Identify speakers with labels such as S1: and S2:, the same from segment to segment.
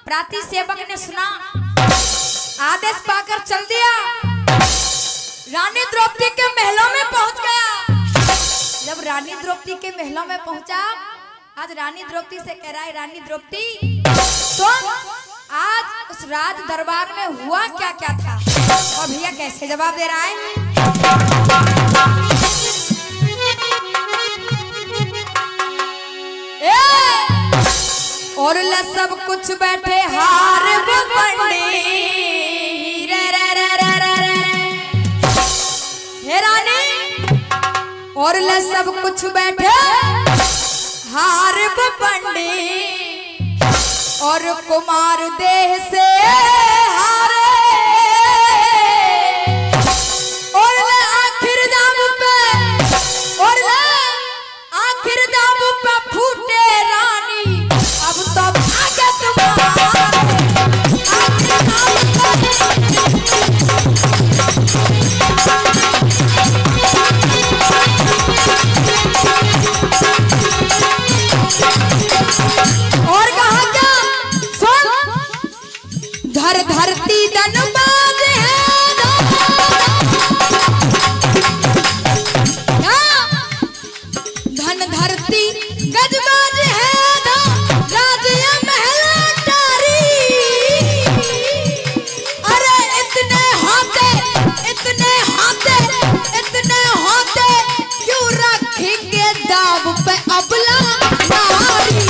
S1: प्राति सेवक ने सुना, आदेश पाकर चल दिया, रानी द्रौपदी के महलों में पहुंच गया। जब रानी द्रौपदी के महलों में पहुंचा, आज रानी द्रौपदी से कह रहा है, रानी द्रौपदी तो आज उस राज दरबार में हुआ क्या क्या था? और भैया कैसे जवाब दे रहा है? और ल सब कुछ बैठे हार पंडे हे रानी, और ल सब कुछ बैठे हार पंडे, और कुमार देह से हारे, और ल आखिर दाम पे, और ल आखिर दाम पे फूटे रानी, अब तो भाग्य तुम्हारा आखिर दाम और कहा क्या? सुन, धरती धनबाज है धन धरती गजबाज है राज्य महल अटारी। अरे इतने होते क्यों रखेंगे दाव पे अबला नारी?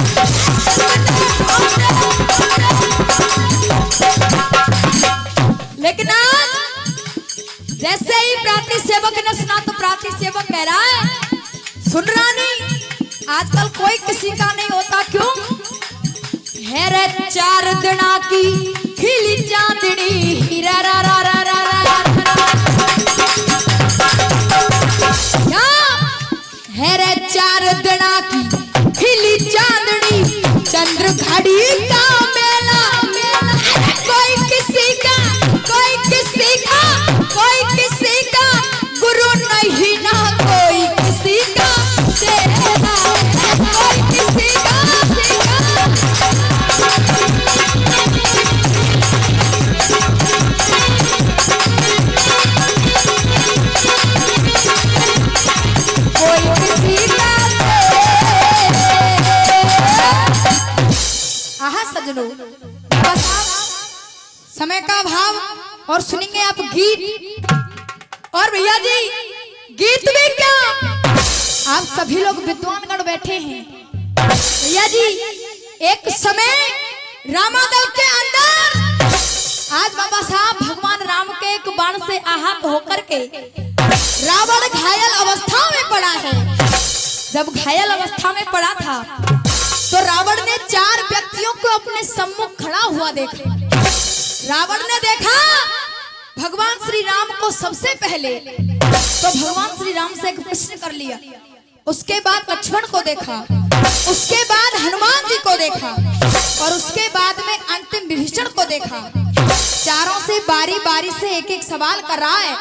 S1: लेकिन आज जैसे ही प्राति सेवक ने सुना तो प्राति सेवक कह रहा है, सुन रानी, आजकल कोई किसी का नहीं होता, क्यों है रे 4 दिना की खिली चांदनी, हीरा रा रा रा रा रा, क्या है रे 4 दिना की खिली चांदनी, चंद्र घड़ी का मेला, कोई किसी का गुरु नहीं ना, कोई किसी का तेरा, कोई किसी का सजनों, समय का भाव और सुनेंगे आप गीत। और भैया जी गीत में क्या, आप सभी लोग विद्वानगण बैठे हैं। भैया जी एक समय रामादल के अंदर आज बाबा साहब भगवान राम के एक बाण से आहत होकर के रावण घायल अवस्था में पड़ा है। जब घायल अवस्था में पड़ा था तो रावण ने 4 व्यक्तियों को अपने सम्मुख खड़ा हुआ देखा। रावण ने देखा भगवान श्री राम को सबसे पहले, तो भगवान श्री राम से एक प्रश्न कर लिया, उसके बाद लक्ष्मण को देखा, उसके बाद हनुमान जी को देखा, और उसके बाद में अंतिम विभीषण को देखा। चारों से बारी बारी से एक एक सवाल कर रहा है,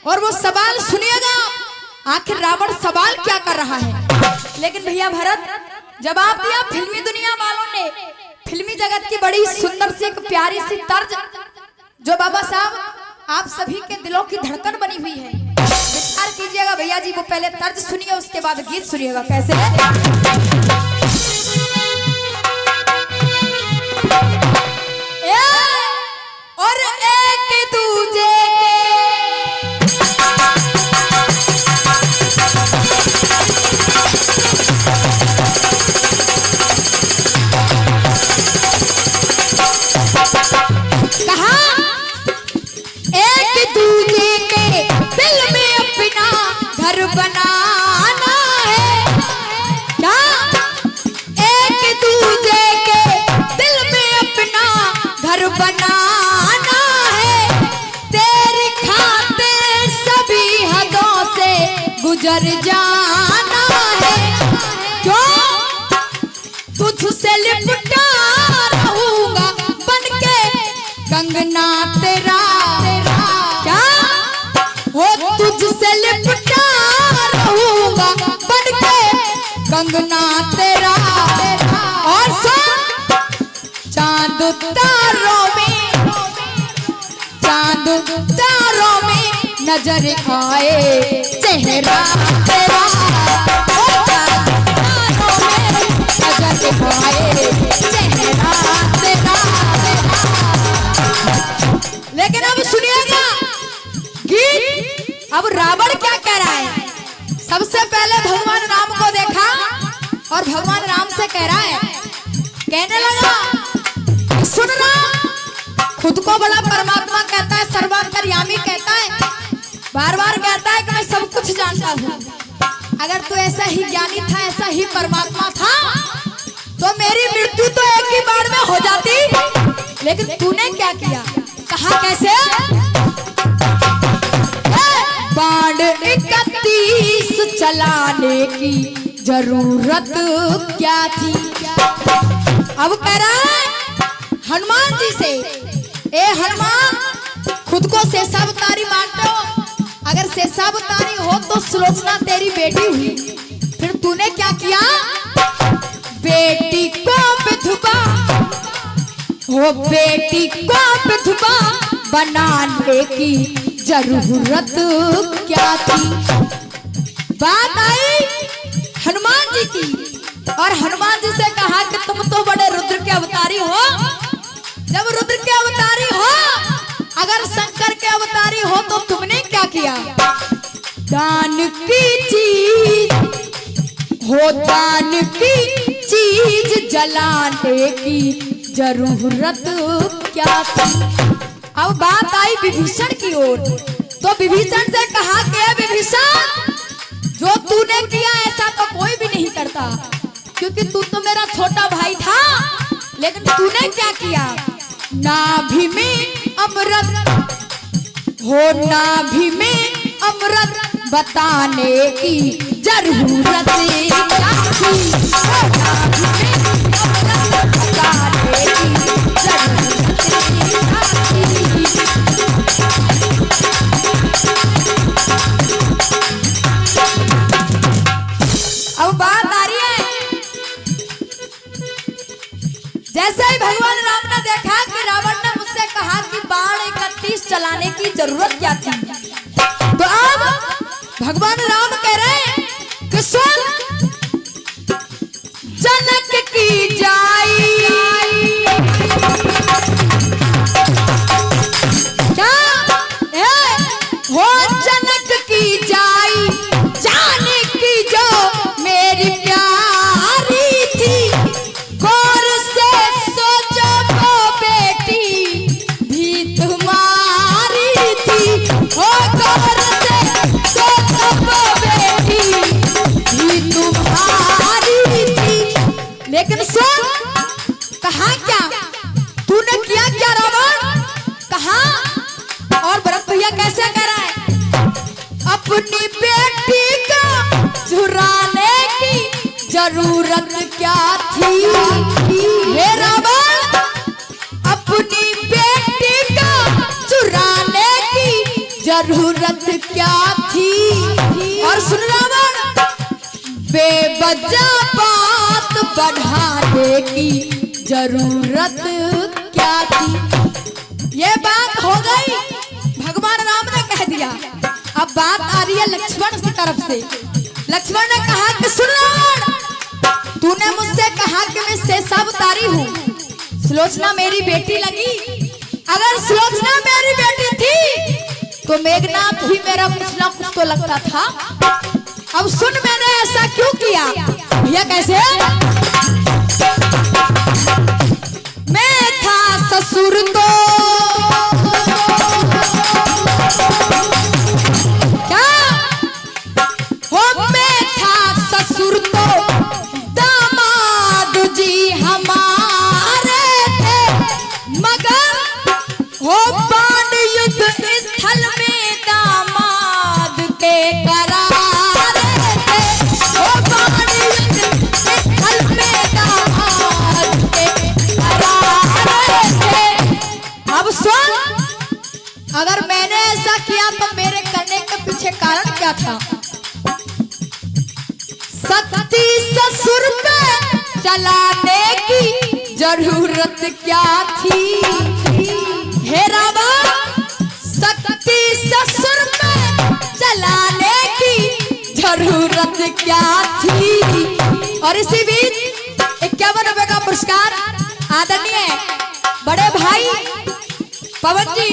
S1: और वो सवाल सुनिएगा आखिर रावण सवाल क्या कर रहा है। लेकिन भैया भरत, जवाब दिया फिल्मी दुनिया वालों ने, फिल्मी जगत की बड़ी सुंदर सी एक प्यारी सी तर्ज जो बाबा साहब आप सभी के दिलों की धड़कन बनी हुई है। विचार कीजिएगा भैया जी, वो पहले तर्ज सुनिए, उसके बाद गीत सुनिएगा। कैसे और एक दूजे बनाना है क्या, एक दूजे के दिल में अपना घर बनाना है, तेरी खाते सभी हदों से गुजर जाना है, क्यों तुझसे लिपटा रहूंगा बनके कंगना तेरा, क्या वो तुझसे लिपटा रहूंगा बनके कंगना तेरा। और सुन चांद तारों में नजर आए चेहरा तेरा, तारों में नजर आए चेहरा तेरा। लेकिन अब सुनिएगा गीत, अब रावण क्या कह रहा है। सबसे पहले भगवान राम को देखा और भगवान राम से कह रहा है, कहने लगा सुन रहा, खुद को बड़ा परमात्मा कहता है, सर्वांतर्यामी कहता है, बार बार कहता है कि मैं सब कुछ जानता हूँ। अगर तू ऐसा ही ज्ञानी था, ऐसा ही परमात्मा था, तो मेरी मृत्यु तो एक ही बार में हो जाती। लेकिन तूने क्या किया, कहा कैसे, बाण 31 चलाने की जरूरत क्या थी। अब कह रहा है हनुमान जी से, ए हनुमान, खुद को शेषावतारी मानते हो, अगर शेषावतारी हो तो सुलोचना तेरी बेटी हुई, फिर तूने क्या किया, बेटी को विधवा हो, बेटी को विधवा बनाने की जरूरत क्या थी। बात आई हनुमान जी की, और हनुमान जी से कहा कि तुम तो बड़े रुद्र के अवतारी हो। जब रुद्र के अवतारी हो, अगर शंकर के अवतारी हो, तो तुमने क्या किया, दान की चीज हो, दान की चीज जलाने की जरूरत क्या थी। अब बात आई विभीषण की ओर, तो विभीषण से कहा कि विभीषण, जो तूने किया ऐसा तो कोई भी नहीं करता, क्योंकि तू तो मेरा छोटा भाई था। लेकिन तूने क्या किया, नाभि में अमृत हो, नाभि में अमृत बताने की जरूरत क्या थी, नाभि में अमृत बताने की जरूरत क्या थी। अब बात आ रही है, जैसे ही भगवान राम ने देखा कि रावण ने मुझसे कहा कि बाण 31 चलाने की जरूरत क्या थी, तो अब भगवान राम कह रहे हैं कि सुन, जनक की जाई क्या हो, जनक की जाई जाने की जो मेरी प्यारी थी, गौर से सोचो वो बेटी भी तुम्हारी थी, हो गौर से सोचो वो बेटी भी तुम्हारी थी। लेकिन सुन, कहा क्या, तूने किया क्या रावण, कहा, और भरत भैया कैसे कह रहा है, अपनी बेटी को चुराने की जरूरत क्या थी। हे रावण, अपनी बेटी को चुराने की जरूरत क्या थी। और सुन रावण, बेवजह बात बढ़ाने की जरूरत क्या थी। ये बात हो गई, भगवान राम ने कह दिया। अब बात आ रही है लक्ष्मण की तरफ से। लक्ष्मण ने कहा कि सुन रावण, तूने मुझसे कहा कि मैं शेषावतारी हूँ, सुलोचना मेरी बेटी लगी। अगर सुलोचना मेरी बेटी थी तो मेघनाथ भी मेरा कुछ ना कुछ तो लगता था। अब सुन, मैंने ऐसा क्यों किया, भैया कैसे, मैं था ससुर तो क्या हो, मैं था ससुर तो दामाद जी हमारे थे, मगर हो बाण युद्ध स्थल में दामाद के करारे थे, हो बाण युद्ध स्थल में दामाद के करारे थे। अब सुन, अगर मैंने ऐसा किया तो मेरे करने के पीछे कारण क्या था। सती ससुर पे चलाने की जरूरत क्या थी। हे रावण, ससुर में चलाने की जरूरत क्या थी। और इसी बीच 51 रुपए का पुरस्कार आदरणीय बड़े भाई पवन जी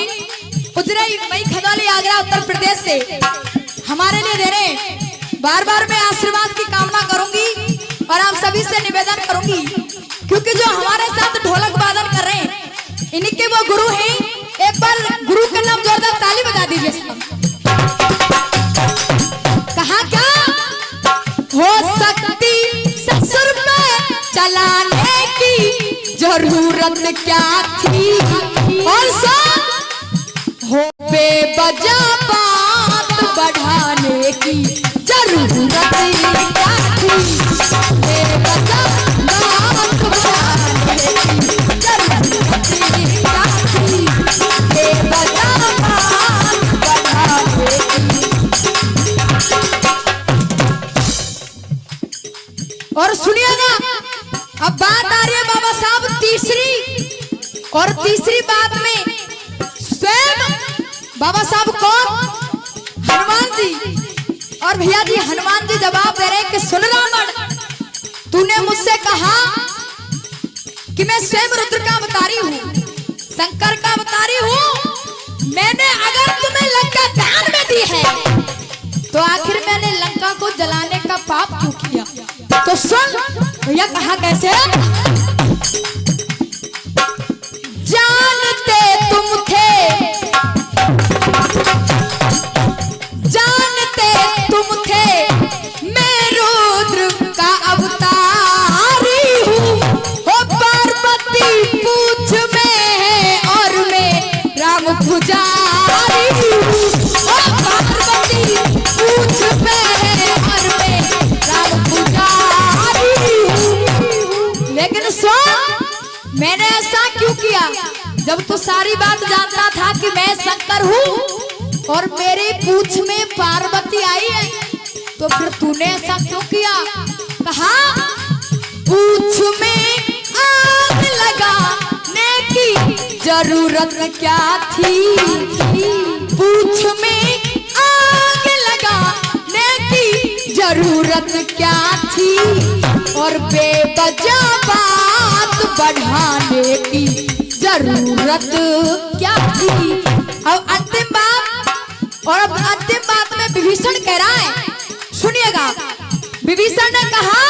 S1: उजरई मई खगाली आगरा उत्तर प्रदेश से हमारे लिए दे रहे हैं। बार बार मैं आशीर्वाद की कामना करूंगी और आप सभी से निवेदन करूंगी, क्योंकि जो हमारे साथ ढोलक वादन कर रहे हैं इन्हीं के वो गुरु हैं। एक बार गुरु का नाम जोरदार ताली बजा दीजिए। कहा क्या हो सकती ससुर में चलाने की जरूरत क्या थी। और हो बेवजह बात बढ़ाने की जरूरत क्या थी। बेवजह बात बढ़ाने की जरूरत क्या थी। बेवजह बात बढ़ाने की। और सुनिएगा अब बात आ रही है बाबा साहब तीसरी बात में स्वयं बाबा साहब कौन, हनुमान जी। और भैया जी हनुमान जी जवाब दे रहे कि सुन रावण, तूने मुझसे कहा कि मैं स्वयं रुद्र का अवतारी हूँ, शंकर का अवतारी हूँ। मैंने अगर तुम्हें लंका दान में दी है तो आखिर मैंने लंका को जलाने का पाप क्यों किया। तो सुन भैया कहा कैसे, जानते तुम थे मैं रुद्र का अवतारी हूँ। ओ पार्वती पूछ में है और मैं राम पुजारी हूँ। ओ पार्वती पूछ में है और मैं राम पुजारी हूँ। लेकिन सुन मैंने ऐसा क्यों किया, जब तू सारी बात जानता था कि मैं शंकर हूँ और मेरी पूछ में पार्वती आई है, तो फिर तूने ऐसा क्यों किया। कहा पूछ में आग लगाने की जरूरत क्या थी। पूछ में आग लगाने की जरूरत क्या थी। और बेवजह बात बढ़ाने की जरूरत क्या थी। अब अंतिम बात, और अब अंतिम बात में विभीषण कह रहा है, सुनिएगा। विभीषण ने कहा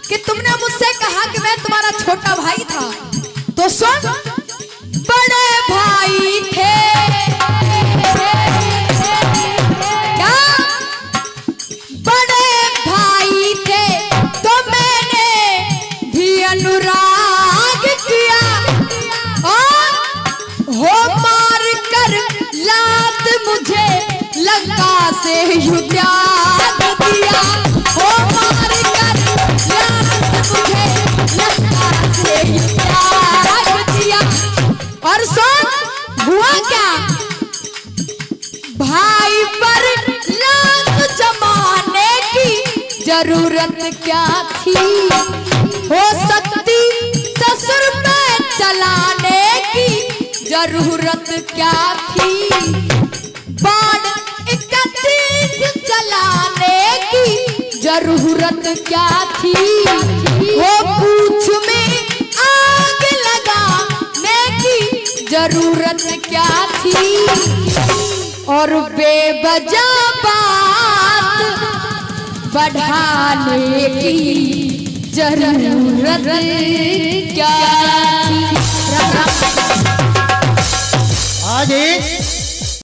S1: कि तुमने मुझसे कहा कि मैं तुम्हारा छोटा भाई था, तो सुन बड़े भाई थे क्या, बड़े भाई थे तो मैंने भी अनुराग किया। और हो मार कर लात मुझे लंका से यूं त्याग दिया। हो मार कर लात मुझे लंका से यूं त्याग दिया। और सुन हुआ क्या, भाई पर लात जमाने की जरूरत क्या थी। हो सकती ससुर में चलाने की जरूरत क्या थी। बाण 31 चलाने की जरूरत क्या थी। वो पूछ में आग लगाने की जरूरत क्या थी। और बेवजह बात बढ़ाने की जरूरत क्या थी।
S2: आगे